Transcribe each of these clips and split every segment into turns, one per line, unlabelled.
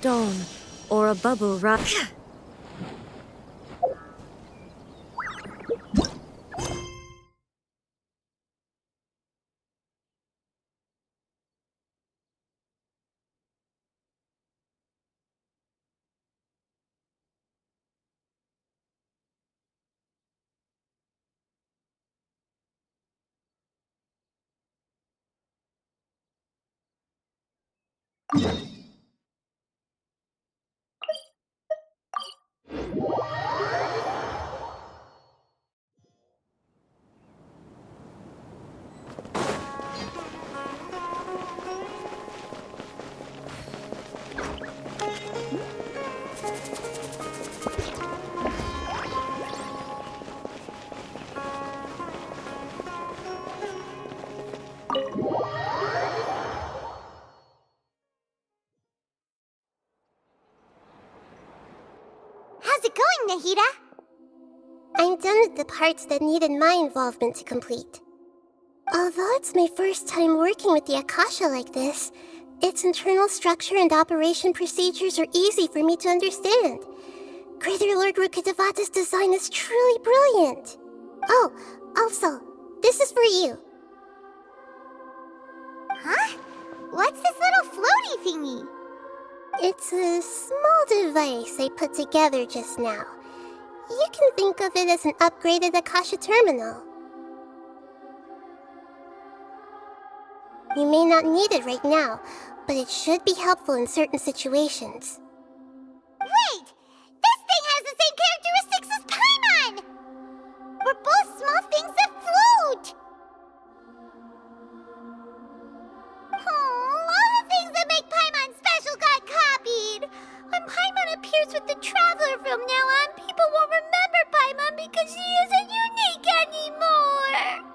stone or a bubble rush.
How's it going, Nahida? I'm done with the parts that needed my involvement to complete. Although it's my first time working with the Akasha like this, its internal structure and operation procedures are easy for me to understand. Greater Lord Rukkhadevata's design is truly brilliant. Oh, also, this is for you. Huh? What's this little floaty thingy? It's a small device I put together just now. You can think of it as an upgraded Akasha terminal. You may not need it right now, but it should be helpful in certain situations. Wait! This thing has the same characteristics as Paimon! We're both small things that float! Oh, all the things that make Paimon special got copied! When Paimon appears with the Traveler from now on, people won't remember Paimon because she isn't unique anymore!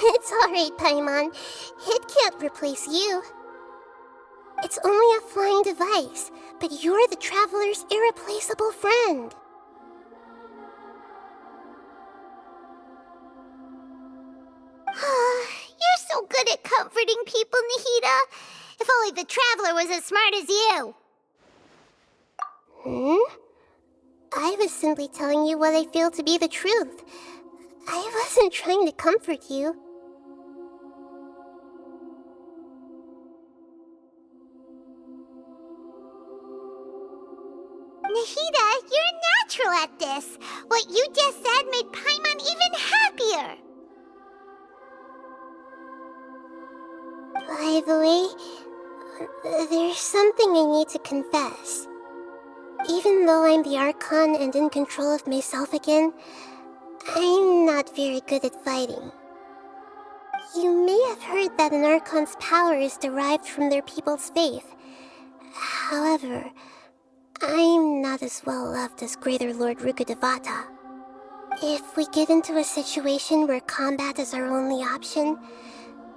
It's alright, Paimon. It can't replace you. It's only a flying device, but you're the Traveler's irreplaceable friend. You're so good at comforting people, Nahida. If only the Traveler was as smart as you. I was simply telling you what I feel to be the truth. I wasn't trying to comfort you. Nahida, you're a natural at this. What you just said made Paimon even happier. By the way, there's something I need to confess. Even though I'm the Archon and in control of myself again, I'm not very good at fighting. You may have heard that an Archon's power is derived from their people's faith. However, I'm not as well loved as Greater Lord Rukkhadevata. If we get into a situation where combat is our only option,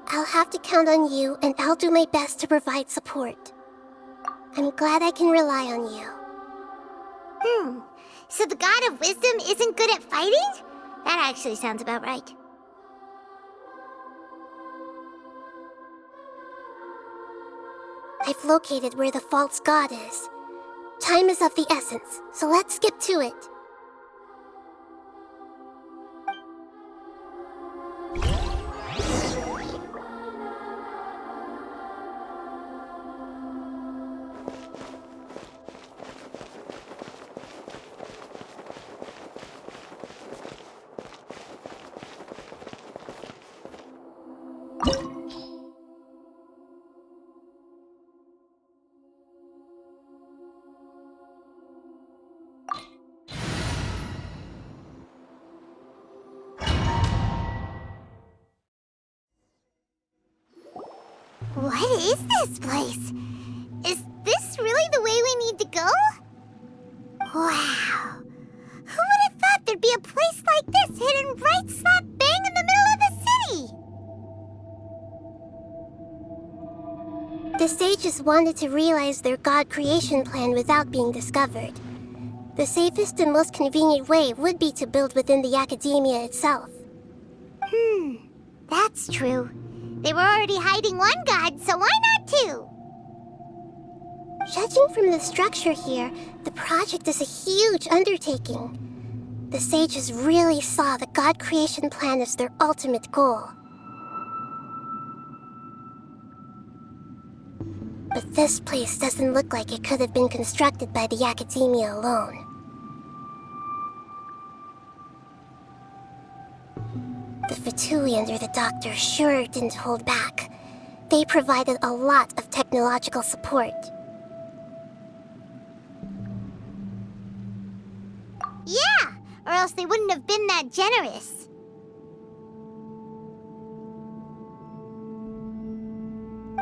I'll have to count on you, and I'll do my best to provide support. I'm glad I can rely on you. So the God of Wisdom isn't good at fighting? That actually sounds about right. I've located where the false god is. Time is of the essence, so let's skip to it. What is this place? Is this really the way we need to go? Wow. Who would have thought there'd be a place like this hidden right slap bang in the middle of the city? The sages wanted to realize their god creation plan without being discovered. The safest and most convenient way would be to build within the academia itself. That's true. They were already hiding one god, so why not two? Judging from the structure here, the project is a huge undertaking. The sages really saw the god creation plan as their ultimate goal. But this place doesn't look like it could have been constructed by the academia alone. The Fatui under the doctor sure didn't hold back. They provided a lot of technological support. Yeah, or else they wouldn't have been that generous.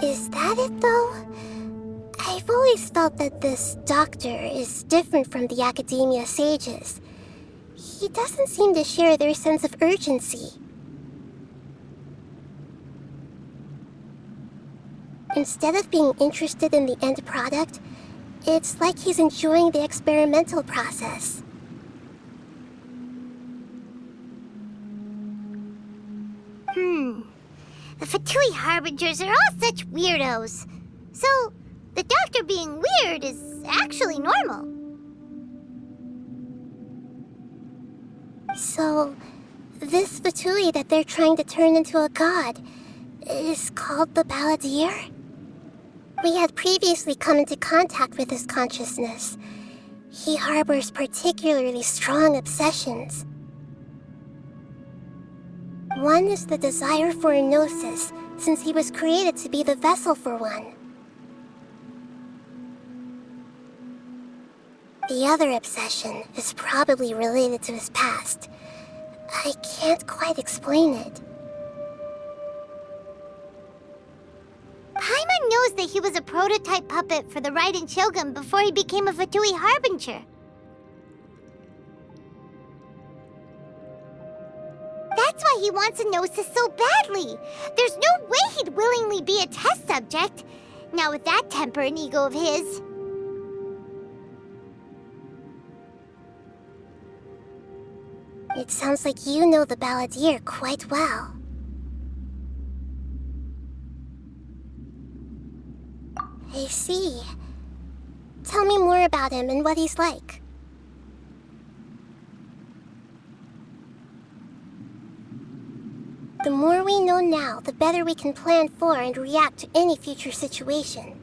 Is that it, though? I've always felt that this doctor is different from the academia sages. He doesn't seem to share their sense of urgency. Instead of being interested in the end product, it's like he's enjoying the experimental process. The Fatui Harbingers are all such weirdos. So, the doctor being weird is actually normal. So, this Fatui that they're trying to turn into a god is called the Balladeer? We had previously come into contact with his consciousness. He harbors particularly strong obsessions. One is the desire for a gnosis, since he was created to be the vessel for one. The other obsession is probably related to his past. I can't quite explain it. Paimon knows that he was a prototype puppet for the Raiden Shogun before he became a Fatui Harbinger. That's why he wants a gnosis so badly. There's no way he'd willingly be a test subject. Not with that temper and ego of his. It sounds like you know the Balladeer quite well. I see. Tell me more about him and what he's like. The more we know now, the better we can plan for and react to any future situation.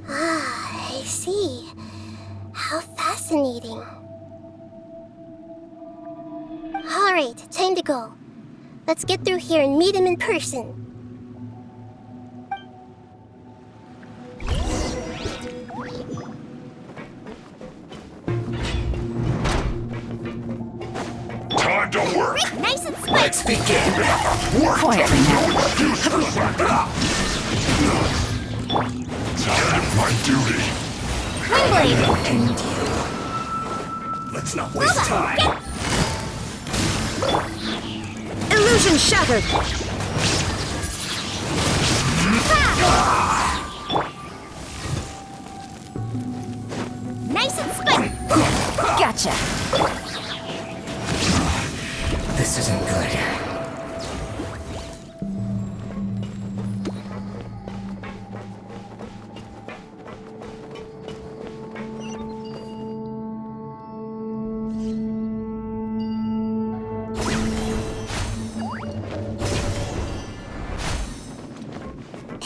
Ah, I see. How fascinating. Alright, time to go. Let's get through here and meet him in person.
Time to work!
Nice and spicy.
Let's begin.
Work!
Quietly now.
Time to find duty!
And you. Let's not waste time.
Illusion shattered!
Nice and spicy.
Gotcha!
This isn't good.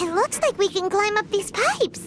It looks like we can climb up these pipes.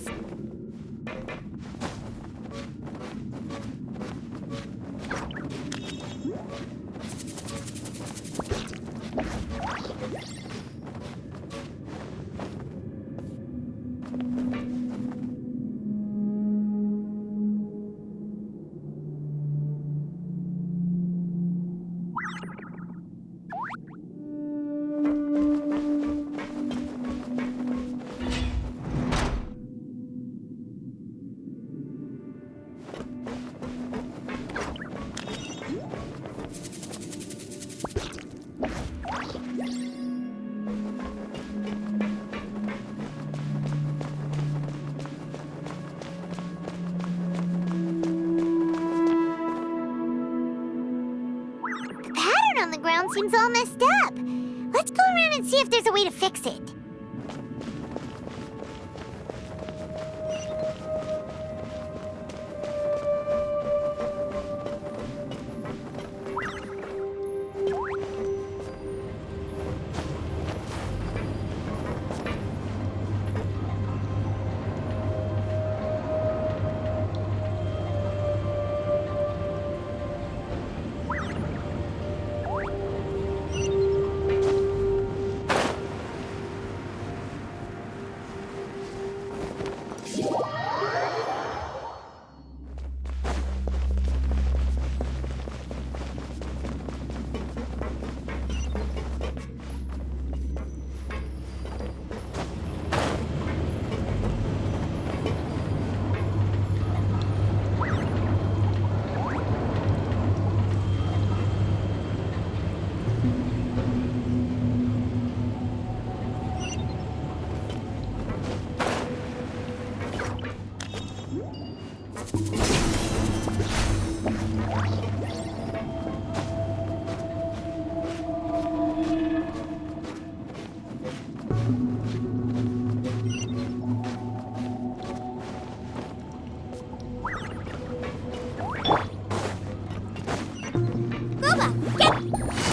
seems all messed up. Let's go around and see if there's a way to fix it.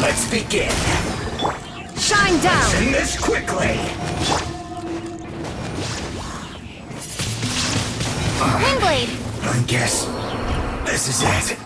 Let's begin.
Shine down!
Send this quickly.
Windblade!
I guess this is it.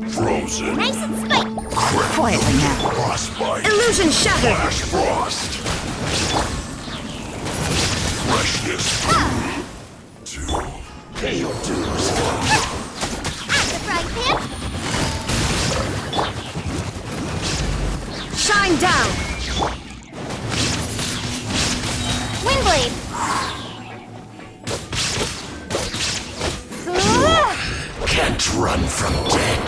Frozen.
Nice and spiked.
Quietly now.
Frostbite.
Illusion shattered!
Flash frost. Freshness. Two. Pay your dues.
At the frying pan.
Shine down!
Windblade.
Can't run from death.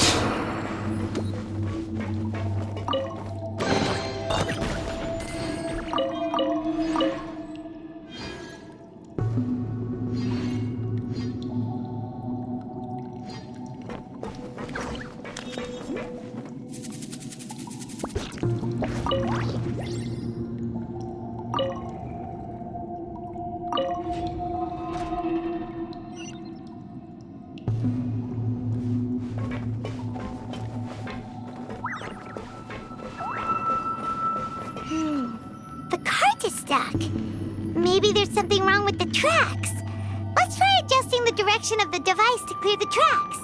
The cart is stuck. Maybe there's something wrong with the tracks. Let's try adjusting the direction of the device to clear the tracks.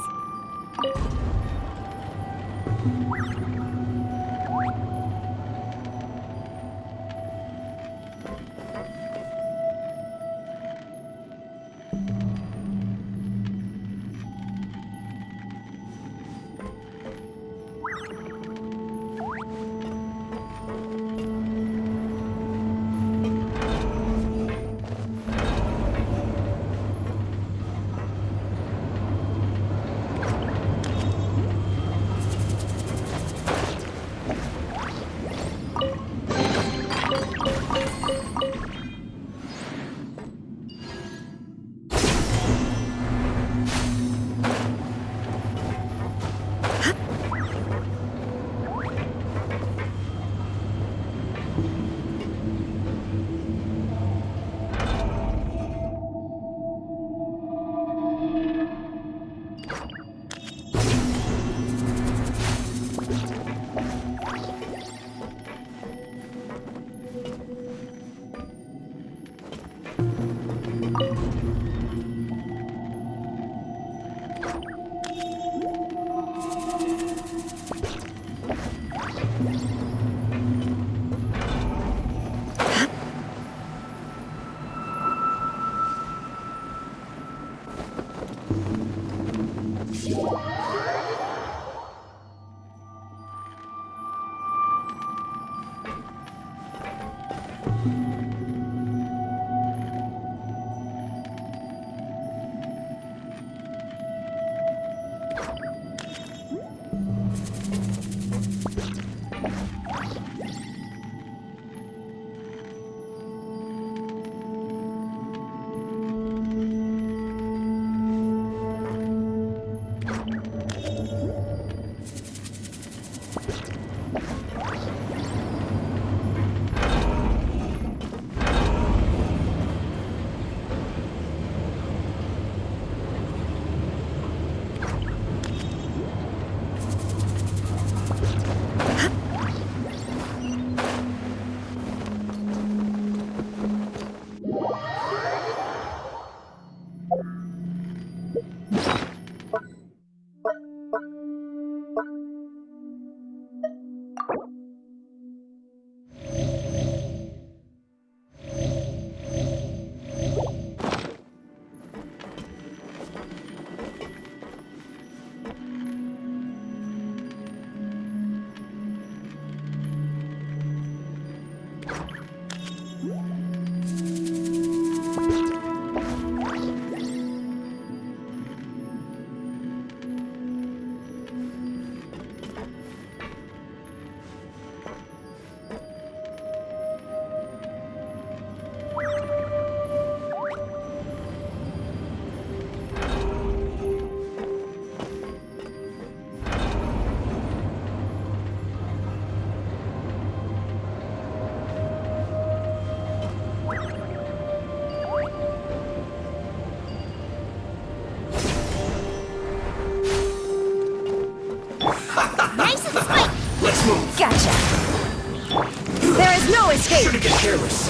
Shouldn't get careless.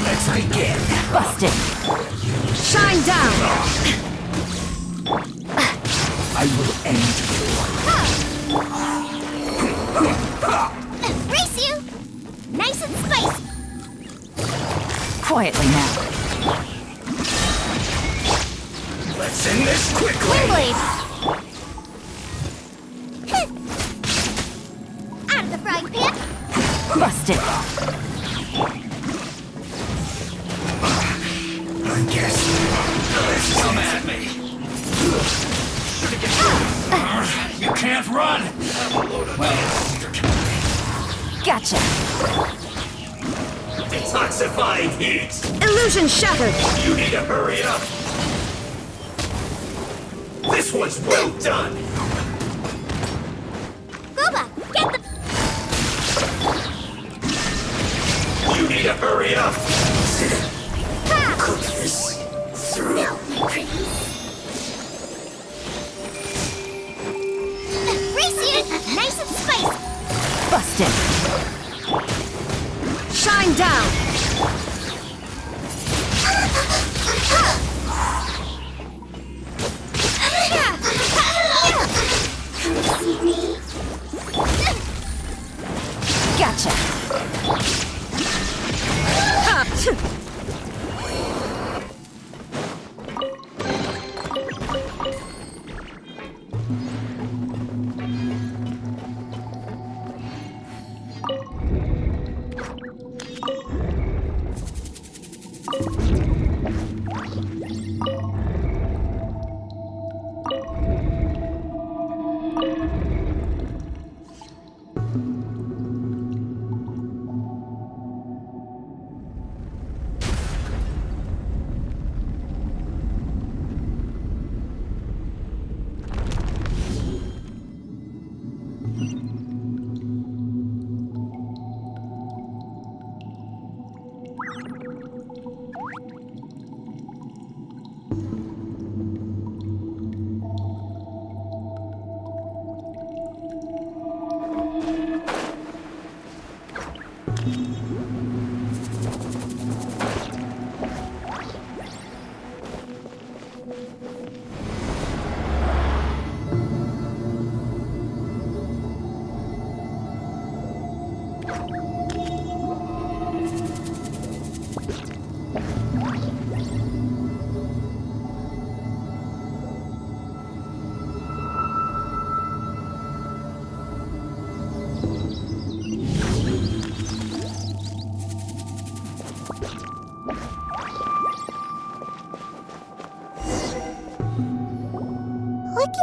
Let's begin.
Busted. Shine down.
I will end you.
Race you! Nice and spicy!
Quietly now.
Let's end this quickly.
Windblade! Out of the frying pan!
Busted.
I guess. Come at me. You can't run. Well,
Gotcha.
detoxifying heat.
Illusion shattered.
You need to hurry up. This one's well done.
Boba, get the...
You need to hurry up.
Ha!
Cook this through.
No, my pretty. Race you! Nice and spicy!
Busted. Shine down. Gotcha. Ha!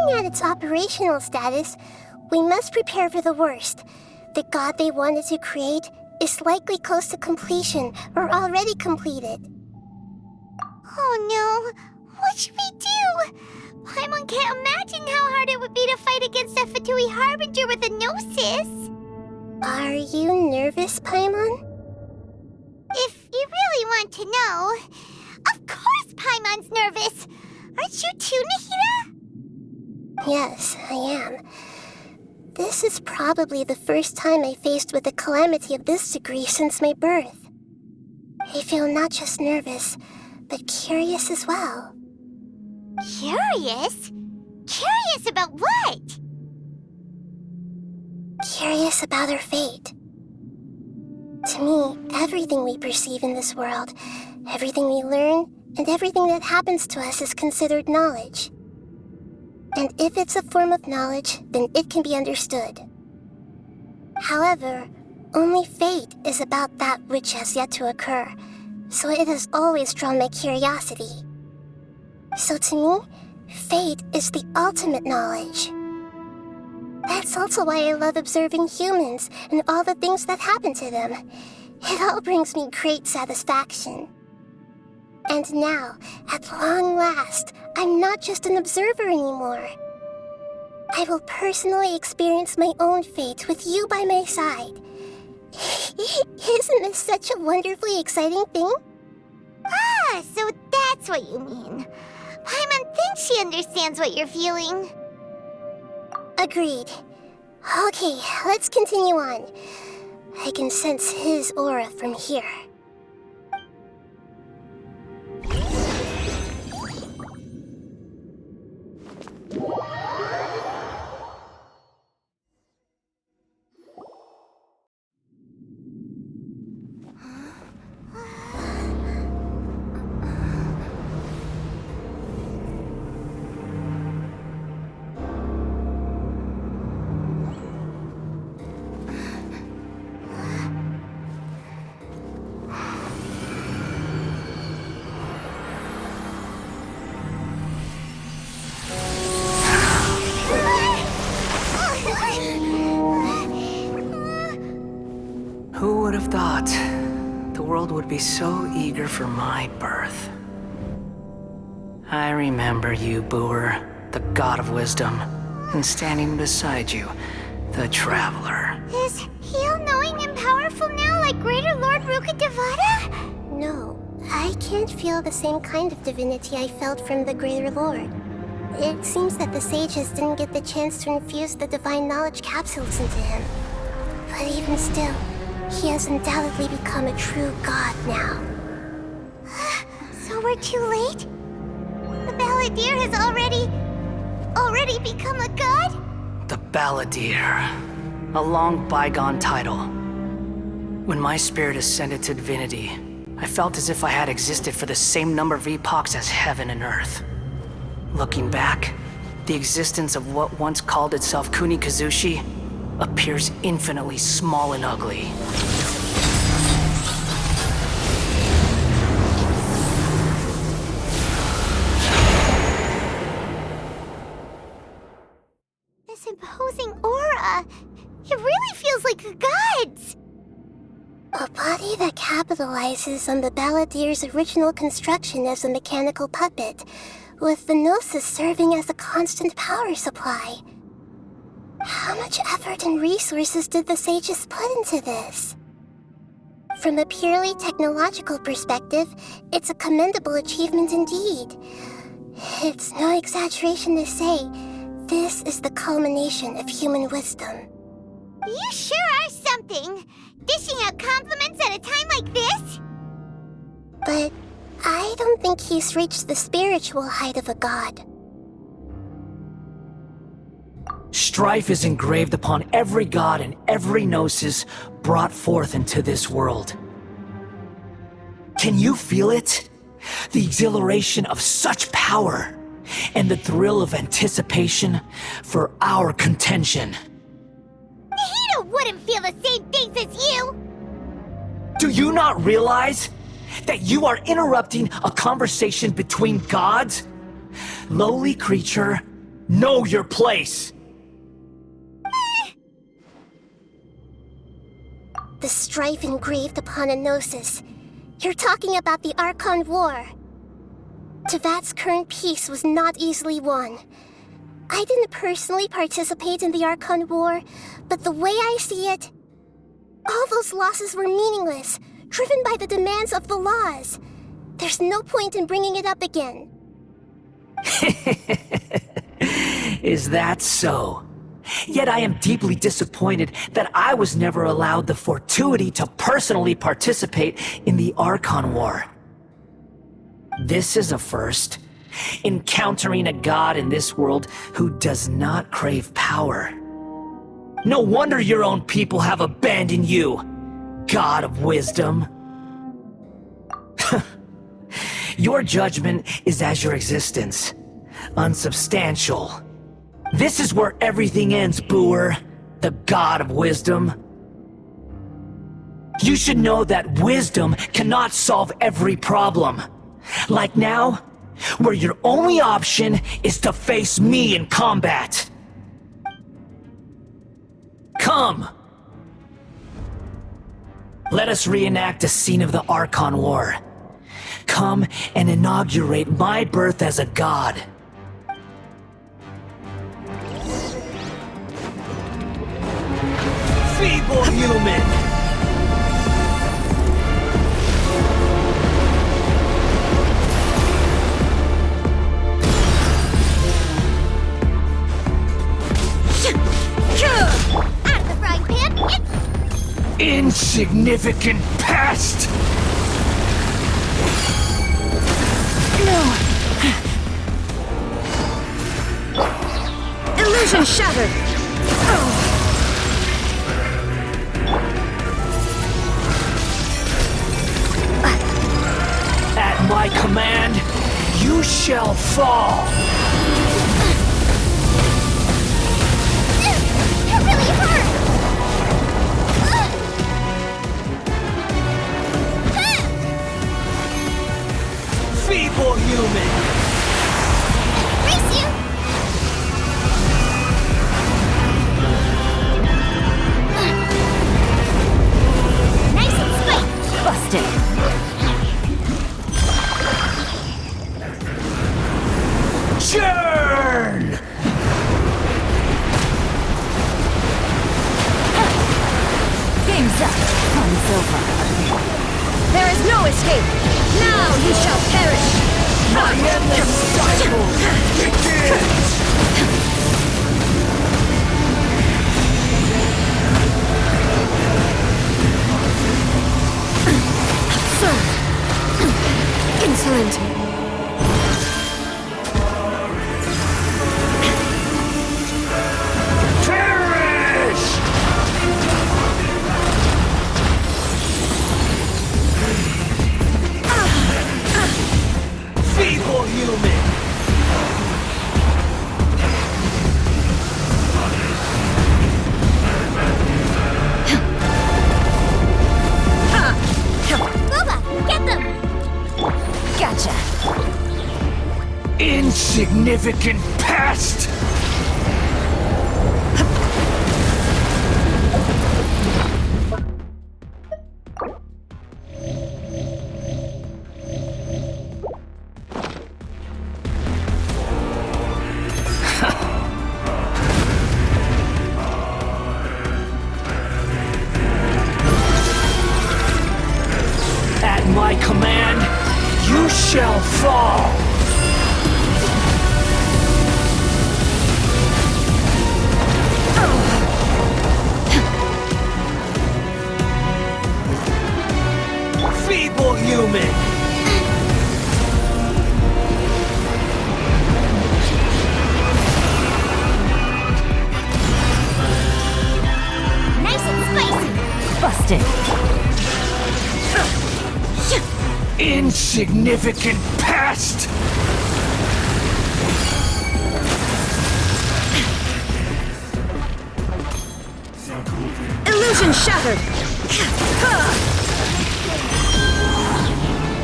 Looking at its operational status, we must prepare for the worst. The god they wanted to create is likely close to completion or already completed.
Oh no! What should we do? Paimon can't imagine how hard it would be to fight against a Fatui Harbinger with a Gnosis.
Are you nervous, Paimon?
If you really want to know, of course Paimon's nervous! Aren't you too, Nahida?
Yes, I am. This is probably the first time I faced with a calamity of this degree since my birth. I feel not just nervous, but curious as well.
Curious? Curious about what?
Curious about our fate. To me, everything we perceive in this world, everything we learn, and everything that happens to us is considered knowledge. And if it's a form of knowledge, then it can be understood. However, only fate is about that which has yet to occur, so it has always drawn my curiosity. So to me, fate is the ultimate knowledge. That's also why I love observing humans and all the things that happen to them. It all brings me great satisfaction. And now, at long last, I'm not just an observer anymore. I will personally experience my own fate with you by my side. Isn't this such a wonderfully exciting thing?
Ah, so that's what you mean. Paimon thinks she understands what you're feeling.
Agreed. Okay, let's continue on. I can sense his aura from here.
Who would have thought the world would be so eager for my birth? I remember you, Booer, the god of wisdom, and standing beside you, the traveler.
Is he all-knowing and powerful now like Greater Lord Rukkhadevata?
No, I can't feel the same kind of divinity I felt from the Greater Lord. It seems that the sages didn't get the chance to infuse the divine knowledge capsules into him. But even still, he has undoubtedly become a true god now.
So we're too late? The Balladeer has already become a god?
The Balladeer. A long bygone title. When my spirit ascended to divinity, I felt as if I had existed for the same number of epochs as heaven and earth. Looking back, the existence of what once called itself Kunikazushi appears infinitely small and ugly.
This imposing aura, it really feels like the gods!
A body that capitalizes on the Balladeer's original construction as a mechanical puppet, with the Gnosis serving as a constant power supply. How much effort and resources did the sages put into this? From a purely technological perspective, it's a commendable achievement indeed. It's no exaggeration to say, this is the culmination of human wisdom.
You sure are something! Dishing out compliments at a time like this?
But I don't think he's reached the spiritual height of a god.
Strife is engraved upon every god and every gnosis brought forth into this world. Can you feel it? The exhilaration of such power, and the thrill of anticipation for our contention.
Nahida wouldn't feel the same things as you!
Do you not realize that you are interrupting a conversation between gods? Lowly creature,
Know your place!
The strife engraved upon a gnosis. You're talking about the Archon War. Tevat's current peace was not easily won. I didn't personally participate in the Archon War, but the way I see it, all those losses were meaningless, driven by the demands of the laws. There's no point in bringing it up again.
Is that so? Yet I am deeply disappointed that I was never allowed the fortuity to personally participate in the Archon War. This is a first. Encountering a god in this world who does not crave power. No wonder your own people have abandoned you, God of Wisdom. Your judgment is as your existence, unsubstantial. This is where everything ends, Booer, the God of Wisdom. You should know that wisdom cannot solve every problem. Like now, where your only option is to face me in combat. Come! Let us reenact a scene of the Archon War. Come and inaugurate my birth as a god. Feeble human!
Out of the frying pan!
Insignificant pest!
Illusion shattered!
At my command, you shall fall!
It really hurt!
Feeble human!
Race you! Nice and spiked!
Busted!
Churn!
Game's up. Fun's over. There is no escape. Now you shall perish.
My endless cycle begins!
Absurd. Insolent.
Perish!
Feeble human!
Boba, get them!
Gotcha.
Insignificant pest!
At my command, you shall fall! Feeble human!
Nice and spicy!
Busted.
Insignificant pest!
Illusion shattered.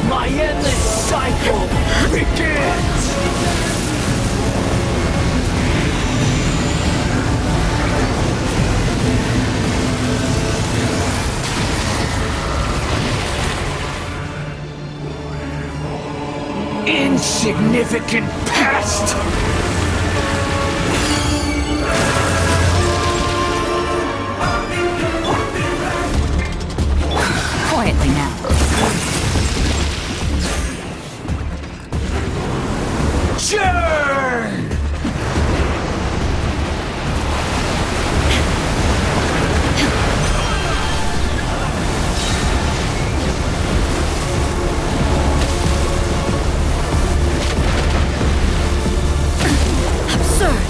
My endless cycle begins!
Insignificant pest!
Quietly now.
Churn!
Absurd.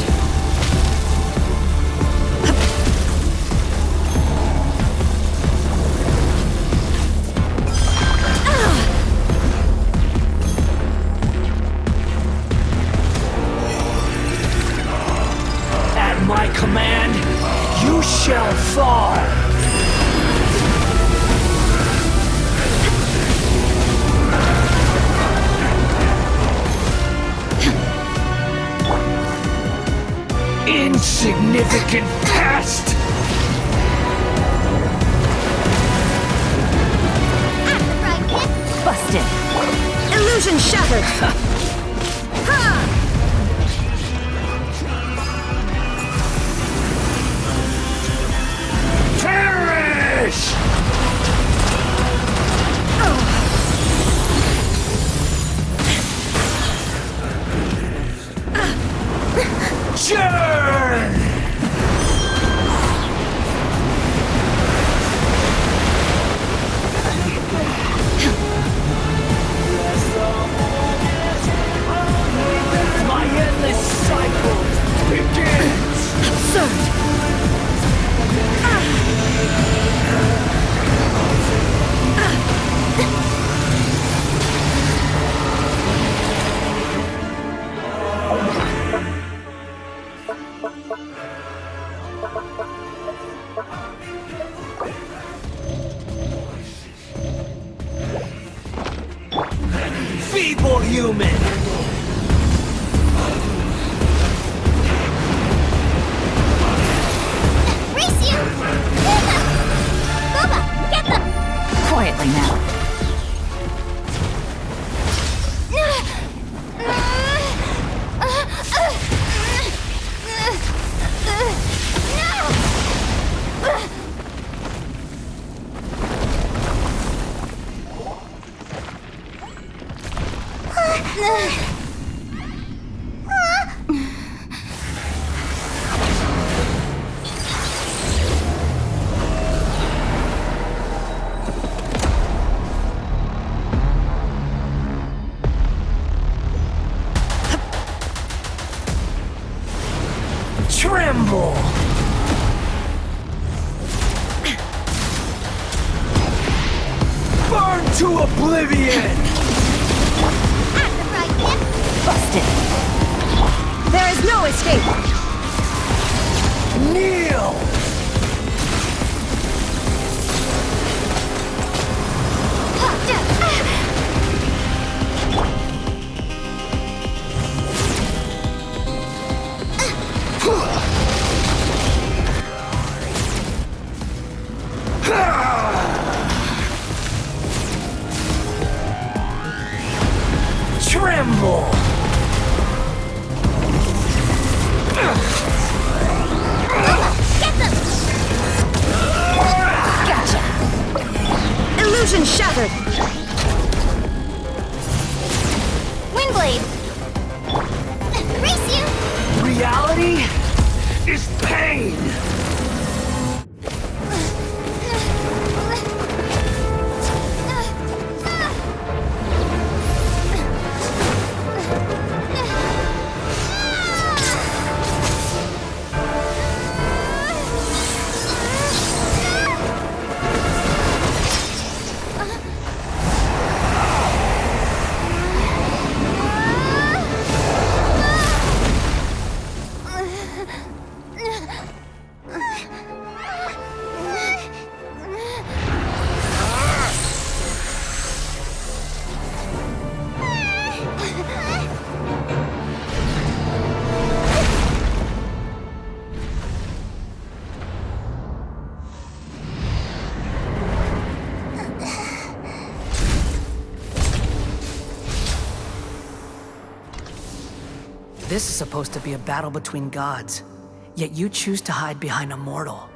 At my command, you shall fall! Insignificant pest!
Busted. Illusion shattered. Ha!
Perish! Churn! My endless cycle begins!
Absurd.
Feeble human!
Race you! Get them! Boba, get them!
Quietly now.
Tremble! Burn to oblivion!
Busted. There is no escape.
Kneel! Tremble!
Get them!
Gotcha. Illusion shattered.
Windblade! Race you!
Reality is pain!
This is supposed to be a battle between gods, yet you choose to hide behind a mortal.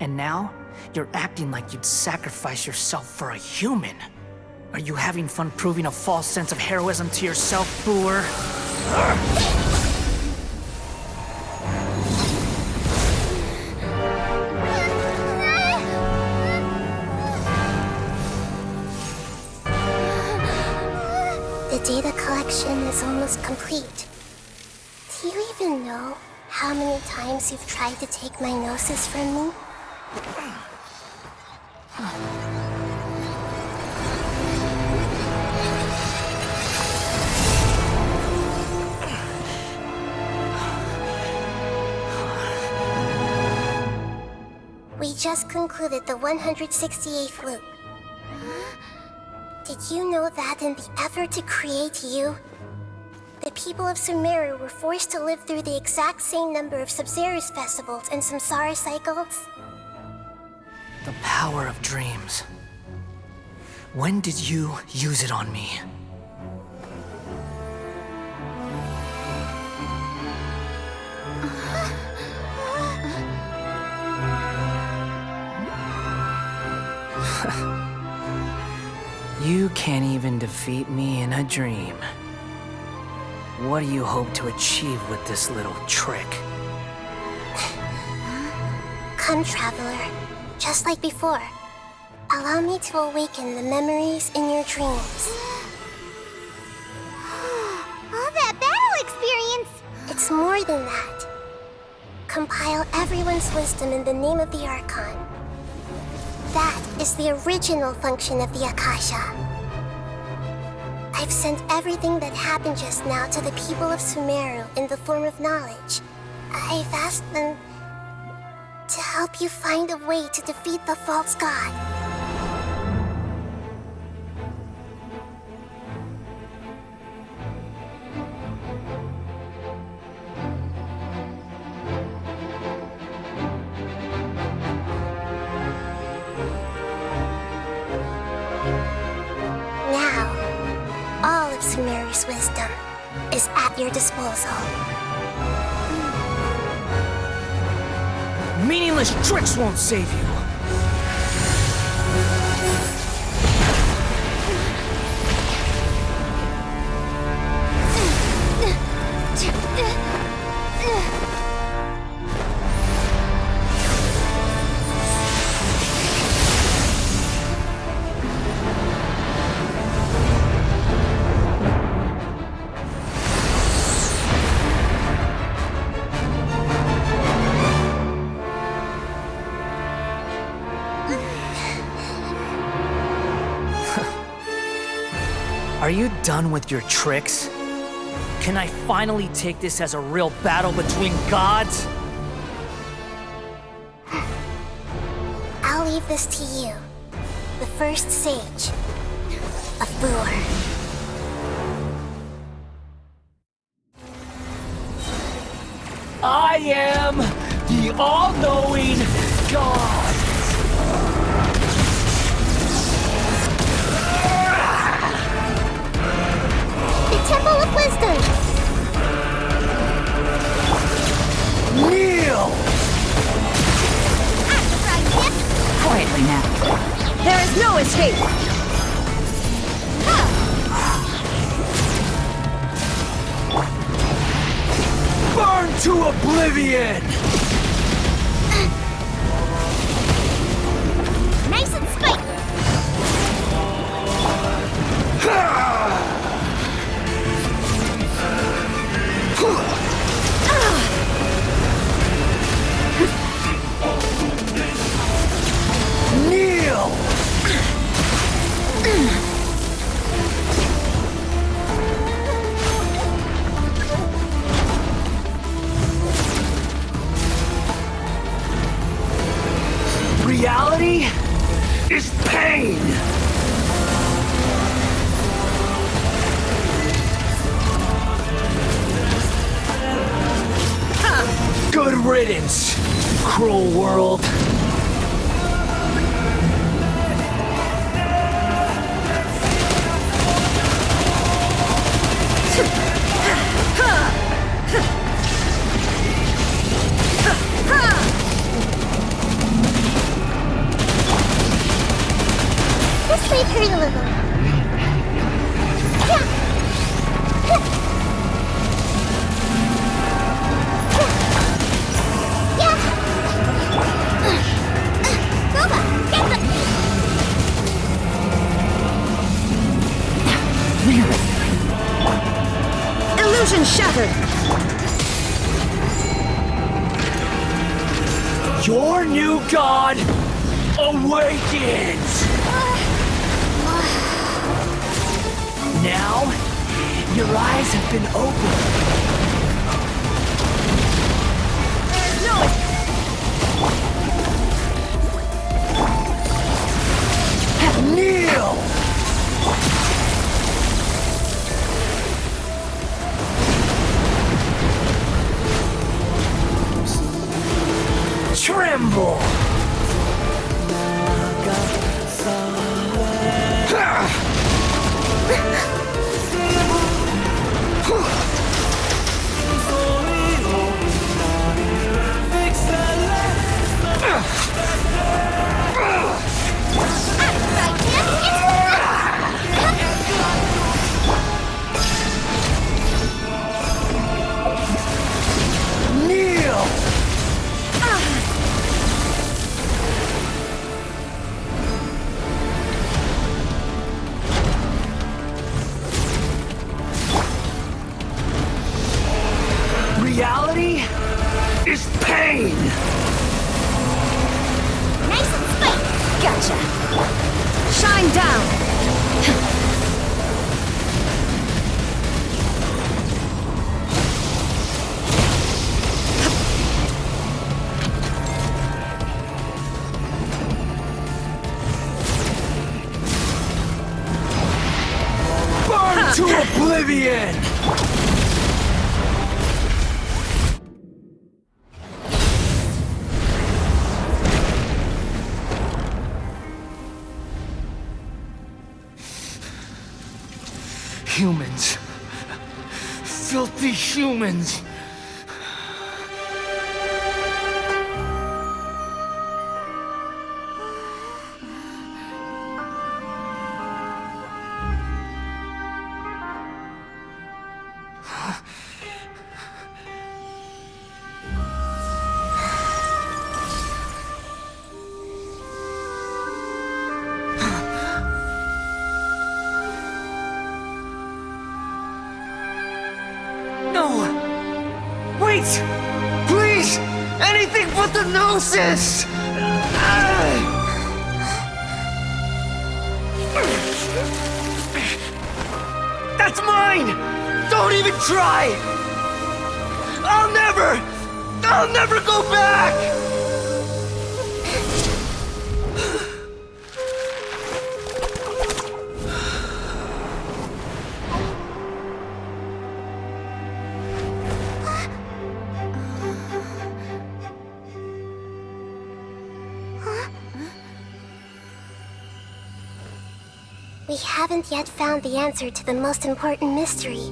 And now, you're acting like you'd sacrifice yourself for a human. Are you having fun proving a false sense of heroism to yourself, Boor?
The data collection is almost complete. Do you even know how many times you've tried to take my gnosis from me? We just concluded the 168th loop. Did you know that in the effort to create you, the people of Sumeru were forced to live through the exact same number of Sub-Zerus festivals and Samsara cycles?
The power of dreams. When did you use it on me? You can't even defeat me in a dream. What do you hope to achieve with this little trick?
Come, Traveler. Just like before. Allow me to awaken the memories in your dreams.
All that battle experience!
It's more than that. Compile everyone's wisdom in the name of the Archon. That is the original function of the Akasha. I've sent everything that happened just now to the people of Sumeru in the form of knowledge. I've asked them to help you find a way to defeat the false god. Sumeru's wisdom is at your disposal.
Meaningless tricks won't save you! Are you done with your tricks? Can I finally take this as a real battle between gods?
I'll leave this to you, the first sage of Boor.
I am the all-knowing God!
Temple of Wisdom!
Kneel!
Quietly now. There is no escape!
Burn to oblivion!
Nice and spiky!
Kneel! Reality is pain! Good riddance, cruel world.
Illusion shattered!
Your new god awakens! Now, your eyes have been opened.
There's no
Kneel! Tremble! Kneel! Reality is pain!
Nice and spiky.
gotcha! Shine down!
Burn to oblivion! Humans. Filthy humans. No! Wait! Please! Anything but the Gnosis! That's mine! Don't even try! I'll never go back!
We haven't yet found the answer to the most important mystery.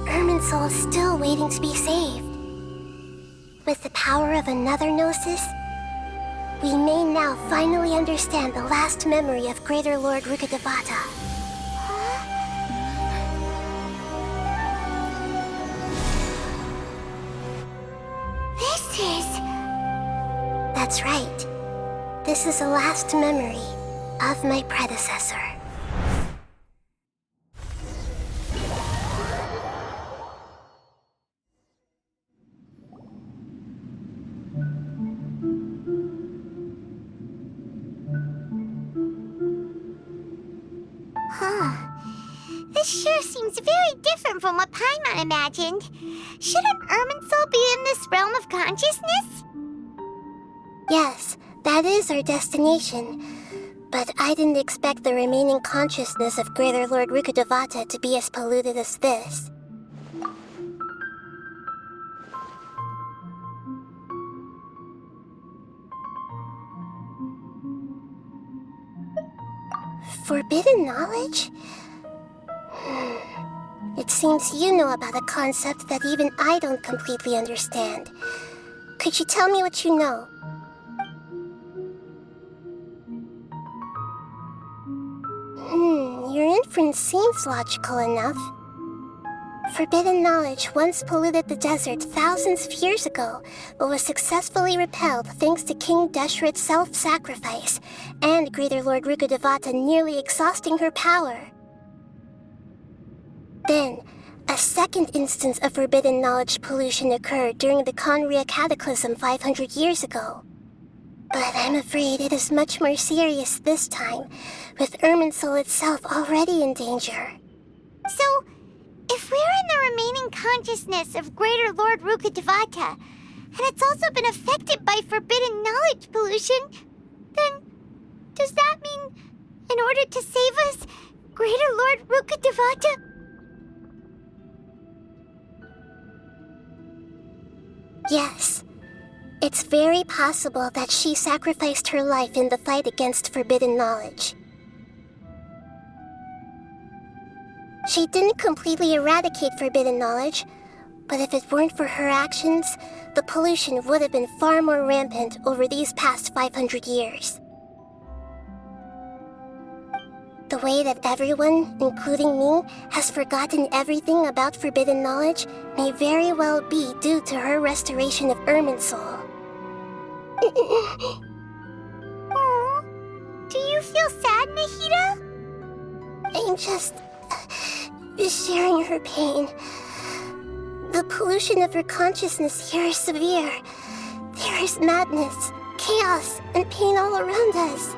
Irminsul is still waiting to be saved. With the power of another Gnosis, we may now finally understand the last memory of Greater Lord Rukkhadevata.
This is...
That's right. This is the last memory of my predecessor.
This sure seems very different from what Paimon imagined. Shouldn't Irminsul be in this realm of consciousness?
Yes, that is our destination. But I didn't expect the remaining consciousness of Greater Lord Rukkhadevata to be as polluted as this. Forbidden knowledge? It seems you know about a concept that even I don't completely understand. Could you tell me what you know? Your inference seems logical enough. Forbidden knowledge once polluted the desert thousands of years ago, but was successfully repelled thanks to King Deshret's self-sacrifice, and Greater Lord Rukkhadevata nearly exhausting her power. Then, A second instance of forbidden knowledge pollution occurred during the Conria Cataclysm 500 years ago. But I'm afraid it is much more serious this time, with Irminsul itself already in danger.
So, if we're in the remaining consciousness of Greater Lord Rukkhadevata, and it's also been affected by forbidden knowledge pollution, then does that mean, in order to save us, Greater Lord Rukkhadevata...
Yes. It's very possible that she sacrificed her life in the fight against forbidden knowledge. She didn't completely eradicate forbidden knowledge, but if it weren't for her actions, the pollution would have been far more rampant over these past 500 years. The way that everyone, including me, has forgotten everything about forbidden knowledge may very well be due to her restoration of Irminsul.
Aww. Do you feel sad, Nahida?
I'm just... sharing her pain. The pollution of her consciousness here is severe. There is madness, chaos, and pain all around us.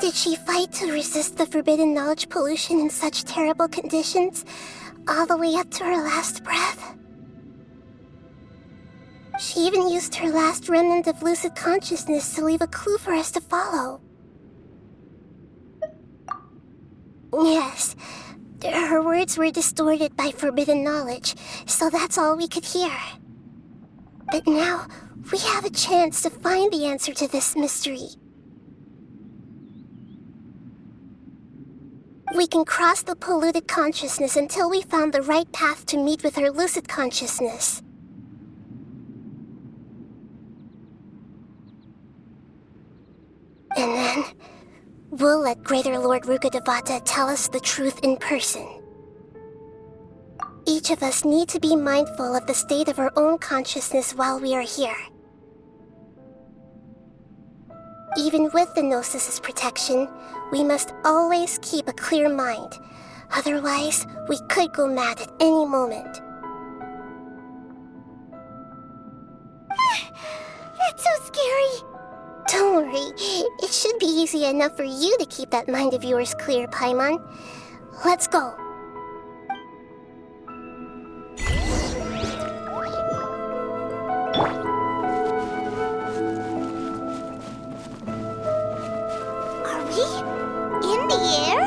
Did she fight to resist the forbidden knowledge pollution in such terrible conditions, all the way up to her last breath? She even used her last remnant of lucid consciousness to leave a clue for us to follow. Yes, her words were distorted by forbidden knowledge, so that's all we could hear. But now, we have a chance to find the answer to this mystery. We can cross the polluted consciousness until we found the right path to meet with her lucid consciousness. And then, we'll let Greater Lord Rukkhadevata tell us the truth in person. Each of us need to be mindful of the state of our own consciousness while we are here. Even with the Gnosis' protection, we must always keep a clear mind. Otherwise, we could go mad at any moment.
That's so scary.
Don't worry, it should be easy enough for you to keep that mind of yours clear, Paimon. Let's go.
Are we in the air?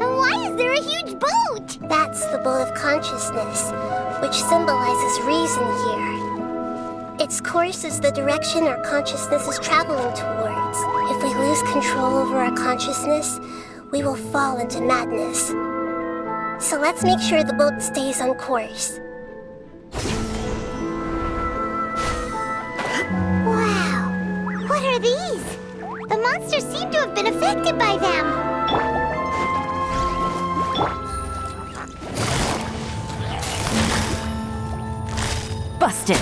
And why is there a huge boat?
That's the boat of consciousness, which symbolizes reason here. Its course is the direction our consciousness is traveling towards. If we lose control over our consciousness, we will fall into madness. So let's make sure the boat stays on course.
Wow. What are these? The monsters seem to have been affected by them.
Busted.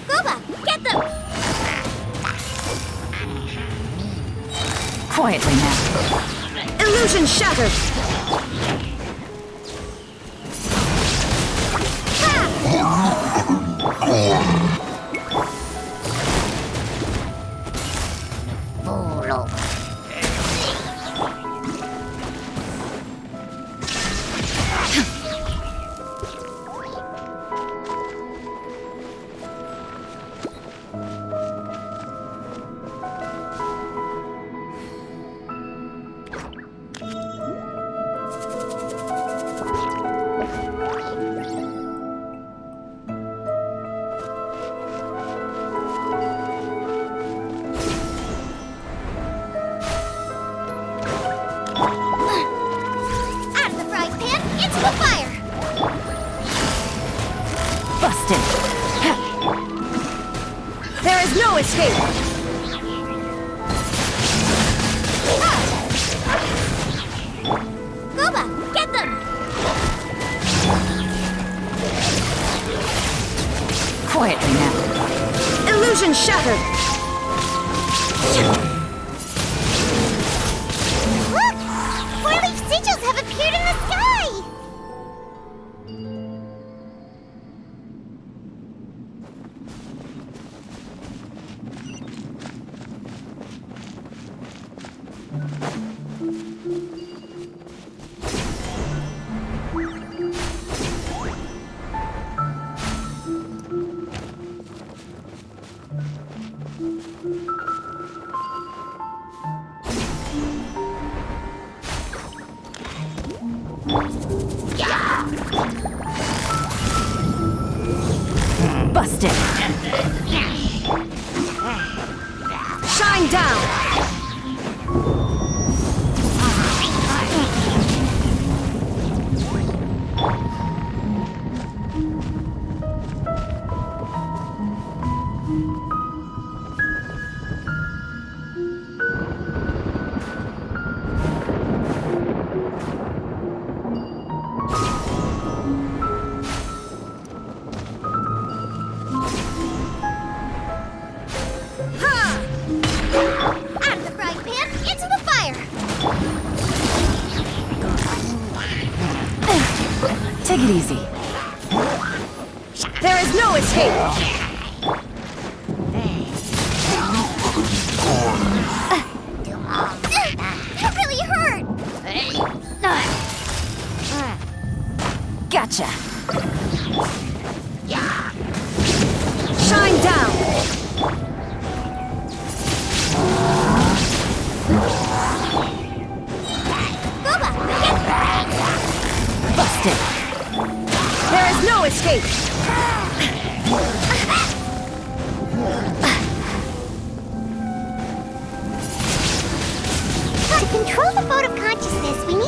Goba, get them!
Quietly now. Illusion shattered.
Out of the frying pan, into the fire!
Busted. There is no escape.
Goba, get them!
Quietly now. Illusion shattered!
Look! Four-leaf sigils have appeared in the sky!
Busted! Shine down!
Out of the frying pan, into the fire!
Take it easy. There is no escape!
That really hurt!
Gotcha! Shine down!
Boba, get
Busted! There is no escape!
To control the mode of consciousness, we need